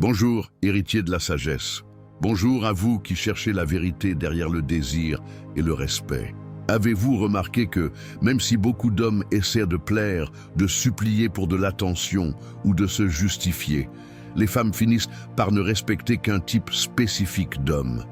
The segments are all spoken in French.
Bonjour, héritier de la sagesse. Bonjour à vous qui cherchez la vérité derrière le désir et le respect. Avez-vous remarqué que, même si beaucoup d'hommes essaient de plaire, de supplier pour de l'attention ou de se justifier, les femmes finissent par ne respecter qu'un type spécifique d'homme?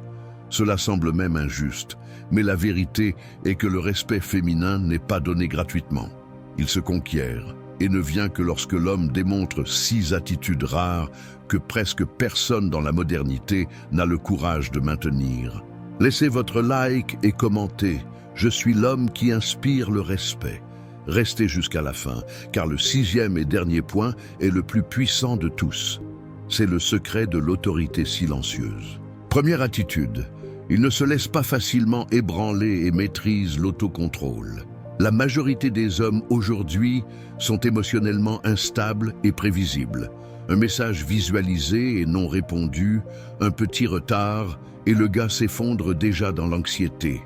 Cela semble même injuste, mais la vérité est que le respect féminin n'est pas donné gratuitement. Il se conquiert et ne vient que lorsque l'homme démontre 6 attitudes rares que presque personne dans la modernité n'a le courage de maintenir. Laissez votre like et commentez. Je suis l'homme qui inspire le respect. Restez jusqu'à la fin, car le 6e et dernier point est le plus puissant de tous. C'est le secret de l'autorité silencieuse. Première attitude, il ne se laisse pas facilement ébranler et maîtrise l'autocontrôle. La majorité des hommes aujourd'hui sont émotionnellement instables et prévisibles. Un message visualisé et non répondu, un petit retard, et le gars s'effondre déjà dans l'anxiété.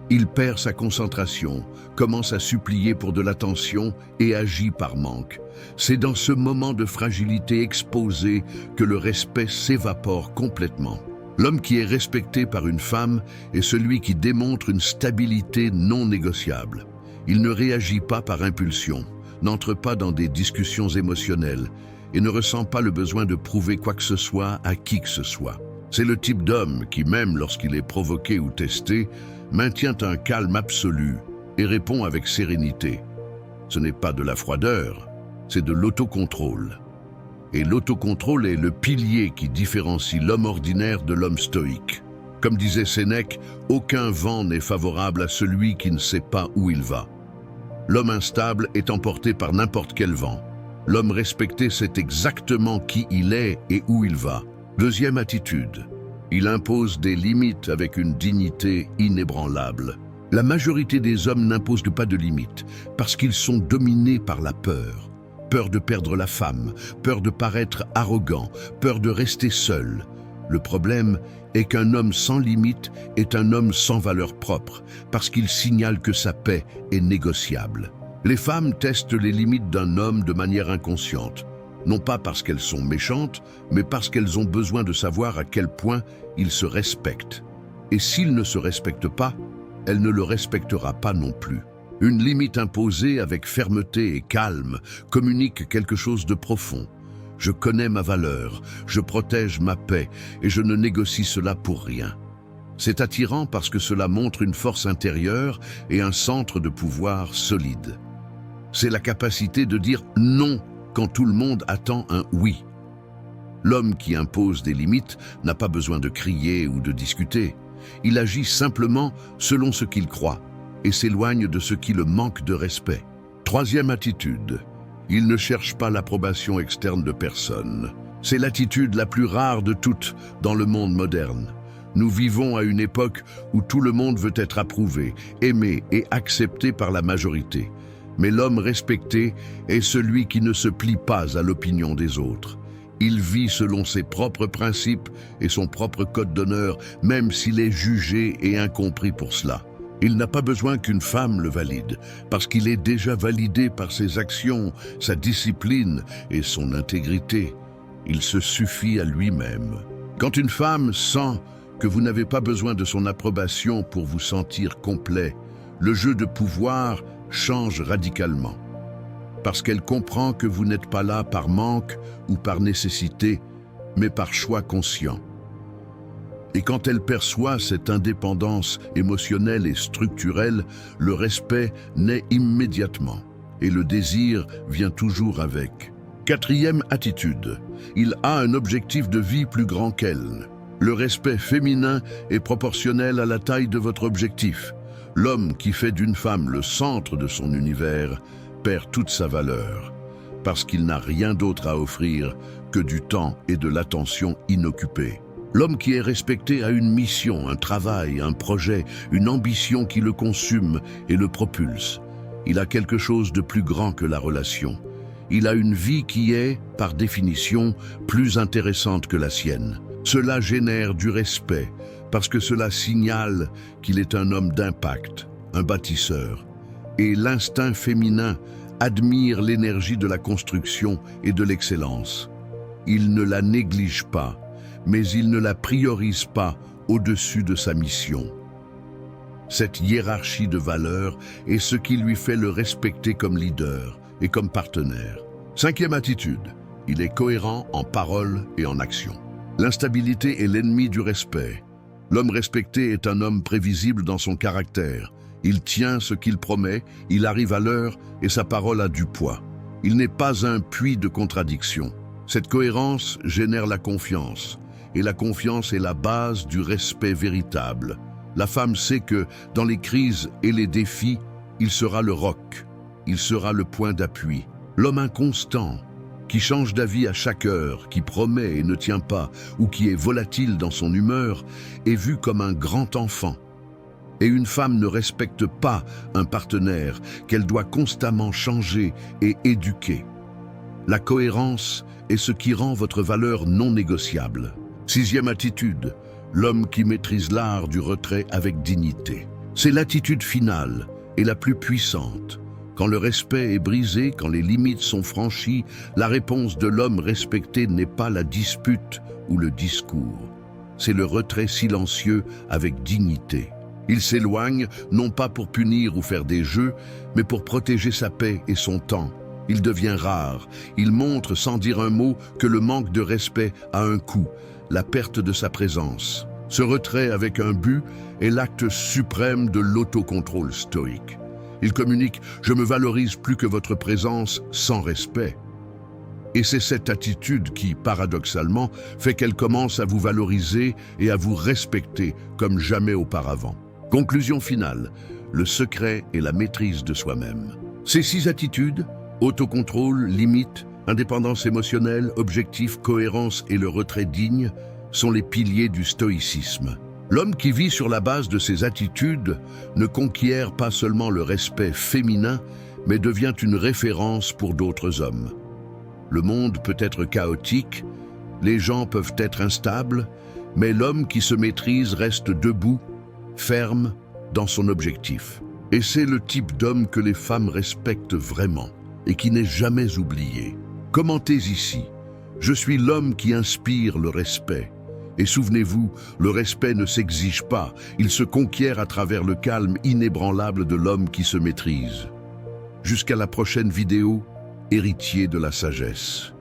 Il perd sa concentration, commence à supplier pour de l'attention et agit par manque. C'est dans ce moment de fragilité exposée que le respect s'évapore complètement. L'homme qui est respecté par une femme est celui qui démontre une stabilité non négociable. Il ne réagit pas par impulsion, n'entre pas dans des discussions émotionnelles et ne ressent pas le besoin de prouver quoi que ce soit à qui que ce soit. C'est le type d'homme qui, même lorsqu'il est provoqué ou testé, maintient un calme absolu et répond avec sérénité. Ce n'est pas de la froideur, c'est de l'autocontrôle. Et l'autocontrôle est le pilier qui différencie l'homme ordinaire de l'homme stoïque. Comme disait Sénèque, aucun vent n'est favorable à celui qui ne sait pas où il va. L'homme instable est emporté par n'importe quel vent. L'homme respecté sait exactement qui il est et où il va. Deuxième attitude, il impose des limites avec une dignité inébranlable. La majorité des hommes n'imposent pas de limites parce qu'ils sont dominés par la peur. Peur de perdre la femme, peur de paraître arrogant, peur de rester seul. Le problème est qu'un homme sans limite est un homme sans valeur propre, parce qu'il signale que sa paix est négociable. Les femmes testent les limites d'un homme de manière inconsciente, non pas parce qu'elles sont méchantes, mais parce qu'elles ont besoin de savoir à quel point il se respecte. Et s'il ne se respecte pas, elle ne le respectera pas non plus. Une limite imposée avec fermeté et calme communique quelque chose de profond. Je connais ma valeur, je protège ma paix et je ne négocie cela pour rien. C'est attirant parce que cela montre une force intérieure et un centre de pouvoir solide. C'est la capacité de dire non quand tout le monde attend un oui. L'homme qui impose des limites n'a pas besoin de crier ou de discuter. Il agit simplement selon ce qu'il croit et s'éloigne de ce qui le manque de respect. Troisième attitude. Il ne cherche pas l'approbation externe de personne. C'est l'attitude la plus rare de toutes dans le monde moderne. Nous vivons à une époque où tout le monde veut être approuvé, aimé et accepté par la majorité. Mais l'homme respecté est celui qui ne se plie pas à l'opinion des autres. Il vit selon ses propres principes et son propre code d'honneur, même s'il est jugé et incompris pour cela. Il n'a pas besoin qu'une femme le valide, parce qu'il est déjà validé par ses actions, sa discipline et son intégrité. Il se suffit à lui-même. Quand une femme sent que vous n'avez pas besoin de son approbation pour vous sentir complet, le jeu de pouvoir change radicalement. Parce qu'elle comprend que vous n'êtes pas là par manque ou par nécessité, mais par choix conscient. Et quand elle perçoit cette indépendance émotionnelle et structurelle, le respect naît immédiatement et le désir vient toujours avec. Quatrième attitude, il a un objectif de vie plus grand qu'elle. Le respect féminin est proportionnel à la taille de votre objectif. L'homme qui fait d'une femme le centre de son univers perd toute sa valeur, parce qu'il n'a rien d'autre à offrir que du temps et de l'attention inoccupée. L'homme qui est respecté a une mission, un travail, un projet, une ambition qui le consume et le propulse. Il a quelque chose de plus grand que la relation. Il a une vie qui est, par définition, plus intéressante que la sienne. Cela génère du respect, parce que cela signale qu'il est un homme d'impact, un bâtisseur. Et l'instinct féminin admire l'énergie de la construction et de l'excellence. il ne la néglige pas, mais il ne la priorise pas au-dessus de sa mission. Cette hiérarchie de valeurs est ce qui lui fait le respecter comme leader et comme partenaire. Cinquième attitude, il est cohérent en parole et en action. L'instabilité est l'ennemi du respect. L'homme respecté est un homme prévisible dans son caractère. Il tient ce qu'il promet, il arrive à l'heure et sa parole a du poids. Il n'est pas un puits de contradictions. Cette cohérence génère la confiance, et la confiance est la base du respect véritable. La femme sait que, dans les crises et les défis, il sera le roc, il sera le point d'appui. L'homme inconstant, qui change d'avis à chaque heure, qui promet et ne tient pas, ou qui est volatile dans son humeur, est vu comme un grand enfant. Et une femme ne respecte pas un partenaire qu'elle doit constamment changer et éduquer. La cohérence est ce qui rend votre valeur non négociable. Sixième attitude, l'homme qui maîtrise l'art du retrait avec dignité. C'est l'attitude finale et la plus puissante. Quand le respect est brisé, quand les limites sont franchies, la réponse de l'homme respecté n'est pas la dispute ou le discours. C'est le retrait silencieux avec dignité. Il s'éloigne, non pas pour punir ou faire des jeux, mais pour protéger sa paix et son temps. Il devient rare. Il montre sans dire un mot que le manque de respect a un coût, la perte de sa présence. Ce retrait avec un but est l'acte suprême de l'autocontrôle stoïque. Il communique « Je me valorise plus que votre présence sans respect ». Et c'est cette attitude qui, paradoxalement, fait qu'elle commence à vous valoriser et à vous respecter comme jamais auparavant. Conclusion finale, le secret est la maîtrise de soi-même. Ces 6 attitudes, autocontrôle, limite, indépendance émotionnelle, objectif, cohérence et le retrait digne, sont les piliers du stoïcisme. L'homme qui vit sur la base de ces attitudes ne conquiert pas seulement le respect féminin, mais devient une référence pour d'autres hommes. Le monde peut être chaotique, les gens peuvent être instables, mais l'homme qui se maîtrise reste debout, ferme dans son objectif. Et c'est le type d'homme que les femmes respectent vraiment et qui n'est jamais oublié. Commentez ici, je suis l'homme qui inspire le respect. Et souvenez-vous, le respect ne s'exige pas, il se conquiert à travers le calme inébranlable de l'homme qui se maîtrise. Jusqu'à la prochaine vidéo, héritier de la sagesse.